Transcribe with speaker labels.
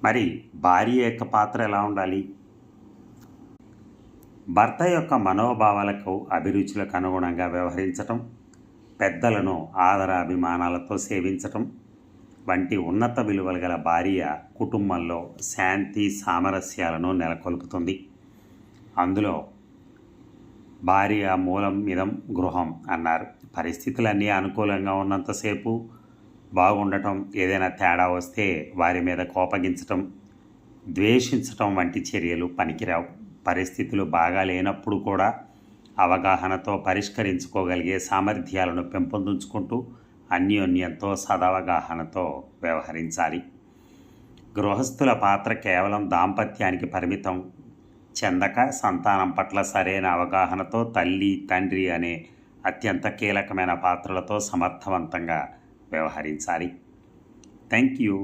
Speaker 1: మరి భార్య యొక్క పాత్ర ఎలా ఉండాలి? భర్త యొక్క మనోభావాలకు అభిరుచులకు అనుగుణంగా వ్యవహరించటం, పెద్దలను ఆదరాభిమానాలతో సేవించటం వంటి ఉన్నత విలువలు గల భార్య కుటుంబంలో శాంతి సామరస్యాలను నెలకొల్పుతుంది. అందులో భార్య మూలం ఇదం గృహం అన్నారు. పరిస్థితులన్నీ అనుకూలంగా ఉన్నంతసేపు బాగుండటం, ఏదైనా తేడా వస్తే వారి మీద కోపగించటం, ద్వేషించటం వంటి చర్యలు పనికిరావు. పరిస్థితులు బాగా లేనప్పుడు కూడా అవగాహనతో పరిష్కరించుకోగలిగే సామర్థ్యాలను పెంపొందించుకుంటూ అన్యోన్యంతో సదవగాహనతో వ్యవహరించాలి. గృహస్థుల పాత్ర కేవలం దాంపత్యానికి పరిమితం చెందక సంతానం పట్ల సరైన అవగాహనతో తల్లి, తండ్రి అనే అత్యంత కీలకమైన పాత్రలతో సమర్థవంతంగా వ్యవహరించాలి. Thank you.